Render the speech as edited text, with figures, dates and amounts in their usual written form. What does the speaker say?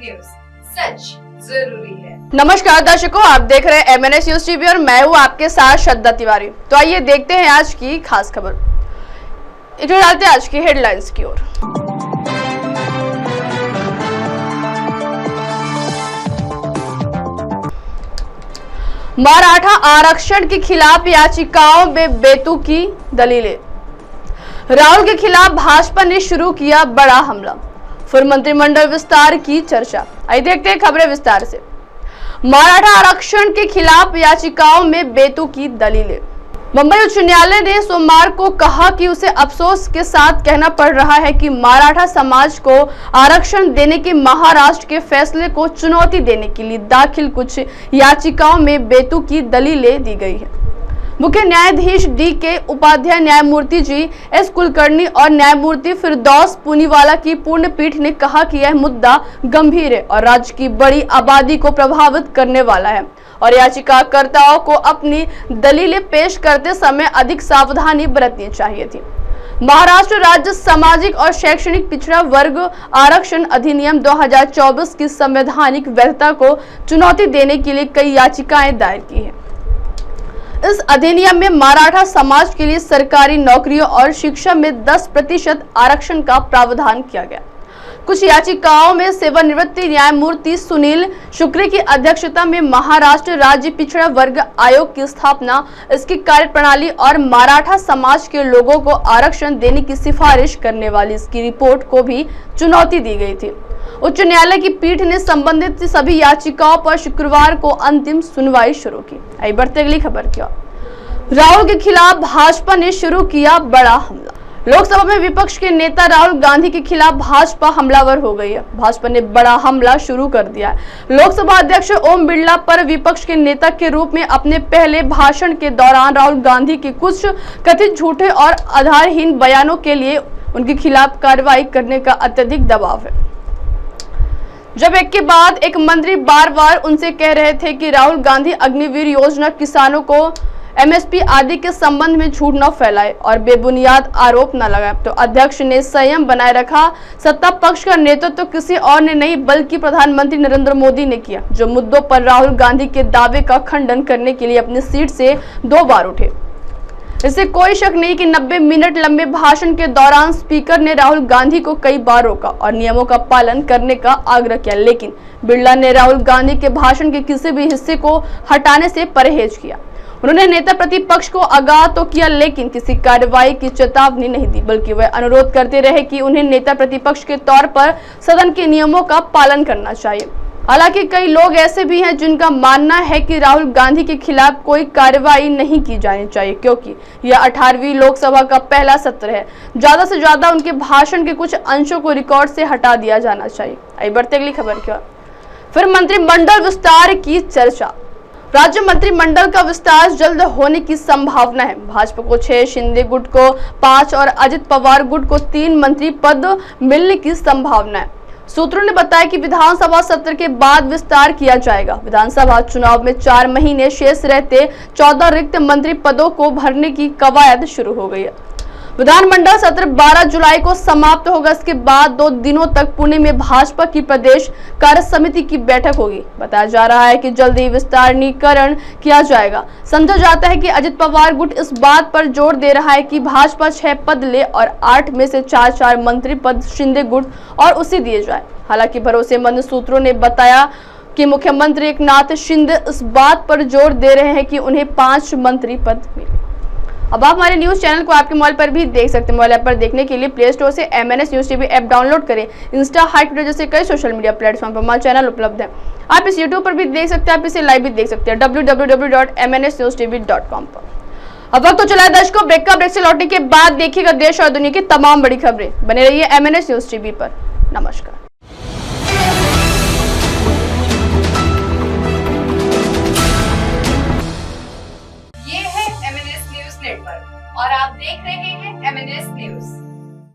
News, सच जरूरी है। नमस्कार दर्शकों, आप देख रहे हैं MNS न्यूज टीवी और मैं हूं आपके साथ श्रद्धा तिवारी। तो आइए देखते हैं आज की खास खबर। एक डालते हैं आज की हेडलाइंस की ओर। मराठा आरक्षण के खिलाफ याचिकाओं में बेतुकी दलीलें। राहुल के खिलाफ भाजपा ने शुरू किया बड़ा हमला, फिर मंत्रिमंडल विस्तार की चर्चा। आइए देखते हैं खबरें विस्तार से। मराठा आरक्षण के खिलाफ याचिकाओं में बेतुकी दलीलें। मुंबई उच्च न्यायालय ने सोमवार को कहा कि उसे अफसोस के साथ कहना पड़ रहा है कि मराठा समाज को आरक्षण देने के महाराष्ट्र के फैसले को चुनौती देने के लिए दाखिल कुछ याचिकाओं में बेतुकी दलीलें दी गई है। मुख्य न्यायाधीश DK उपाध्याय, न्यायमूर्ति GS कुलकर्णी और न्यायमूर्ति फिरदौस पूनीवाला की पूर्ण पीठ ने कहा कि यह मुद्दा गंभीर है और राज्य की बड़ी आबादी को प्रभावित करने वाला है और याचिकाकर्ताओं को अपनी दलीलें पेश करते समय अधिक सावधानी बरतनी चाहिए थी। महाराष्ट्र राज्य सामाजिक और शैक्षणिक पिछड़ा वर्ग आरक्षण अधिनियम 2024 की संवैधानिक वैधता को चुनौती देने के लिए कई याचिकाएं दायर की है। इस अधिनियम में मराठा समाज के लिए सरकारी नौकरियों और शिक्षा में 10% आरक्षण का प्रावधान किया गया। कुछ याचिकाओं में सेवानिवृत्त न्यायमूर्ति सुनील शुक्रे की अध्यक्षता में महाराष्ट्र राज्य पिछड़ा वर्ग आयोग की स्थापना, इसकी कार्यप्रणाली और मराठा समाज के लोगों को आरक्षण देने की सिफारिश करने वाली इसकी रिपोर्ट को भी चुनौती दी गई थी। उच्च न्यायालय की पीठ ने संबंधित सभी याचिकाओं पर शुक्रवार को अंतिम सुनवाई शुरू की। आइए बढ़ते अगली खबर की ओर। राहुल के खिलाफ भाजपा ने शुरू किया बड़ा हमला। लोकसभा में विपक्ष के नेता राहुल गांधी के खिलाफ भाजपा हमलावर हो गई है। भाजपा ने बड़ा हमला शुरू कर दिया है। लोकसभा अध्यक्ष ओम बिरला पर विपक्ष के नेता के रूप में अपने पहले भाषण के दौरान राहुल गांधी के कुछ कथित झूठे और आधारहीन बयानों के लिए उनके खिलाफ कार्रवाई करने का अत्यधिक दबाव है। जब एक के बाद एक मंत्री बार बार उनसे कह रहे थे कि राहुल गांधी अग्निवीर योजना, किसानों को MSP आदि के संबंध में झूठ न फैलाए और बेबुनियाद आरोप न लगाए, तो अध्यक्ष ने संयम बनाए रखा। सत्ता पक्ष का नेतृत्व तो किसी और ने नहीं बल्कि प्रधानमंत्री नरेंद्र मोदी ने किया, जो मुद्दों पर राहुल गांधी के दावे का खंडन करने के लिए अपनी सीट से 2 बार उठे। इससे कोई शक नहीं कि 90 मिनट लंबे भाषण के दौरान स्पीकर ने राहुल गांधी को कई बार रोका और नियमों का पालन करने का आग्रह किया, लेकिन बिरला ने राहुल गांधी के भाषण के किसी भी हिस्से को हटाने से परहेज किया। उन्होंने नेता प्रतिपक्ष को आगाह तो किया, लेकिन किसी कार्रवाई की चेतावनी नहीं दी, बल्कि वह अनुरोध करते रहे कि उन्हें नेता प्रतिपक्ष के तौर पर सदन के नियमों का पालन करना चाहिए। हालांकि कई लोग ऐसे भी हैं जिनका मानना है कि राहुल गांधी के खिलाफ कोई कार्रवाई नहीं की जानी चाहिए, क्योंकि यह 18वीं लोकसभा का पहला सत्र है। ज्यादा से ज्यादा उनके भाषण के कुछ अंशों को रिकॉर्ड से हटा दिया जाना चाहिए। आइए बढ़ते अगली खबर की ओर। फिर मंत्रिमंडल विस्तार की चर्चा। राज्य मंत्रिमंडल का विस्तार जल्द होने की संभावना है। भाजपा को 6, शिंदे गुट को 5 और अजित पवार गुट को 3 मंत्री पद मिलने की संभावना है। सूत्रों ने बताया कि विधानसभा सत्र के बाद विस्तार किया जाएगा। विधानसभा चुनाव में 4 महीने शेष रहते 14 रिक्त मंत्री पदों को भरने की कवायद शुरू हो गई है। विधानमंडल सत्र 12 जुलाई को समाप्त होगा। इसके बाद 2 दिनों तक पुणे में भाजपा की प्रदेश कार्य समिति की बैठक होगी। बताया जा रहा है कि जल्द ही विस्तारीकरण किया जाएगा। समझा जाता है कि अजित पवार गुट इस बात पर जोर दे रहा है कि भाजपा 6 पद ले और 8 में से 4 मंत्री पद शिंदे गुट और उसे दिए जाए। हालांकि भरोसेमंद सूत्रों ने बताया कि मुख्यमंत्री एकनाथ शिंदे इस बात पर जोर दे रहे हैं कि उन्हें 5 मंत्री पद मिले। अब आप हमारे न्यूज चैनल को आपके मोबाइल पर भी देख सकते हैं। मोबाइल ऐप पर देखने के लिए प्ले स्टोर से MNS news TV app download करें। इंस्टा, हाई ट्विटर जैसे कई सोशल मीडिया प्लेटफॉर्म पर हमारा चैनल उपलब्ध है। आप इस यूट्यूब पर भी देख सकते हैं, आप इसे लाइव भी देख सकते हैं www.mnsnewstv.com पर। अब वक्त तो चला है दर्शकों ब्रेक का। ब्रेक से लौटने के बाद देखिएगा देश और दुनिया की तमाम बड़ी खबरें। बने रहिए MNS न्यूज टीवी पर। नमस्कार।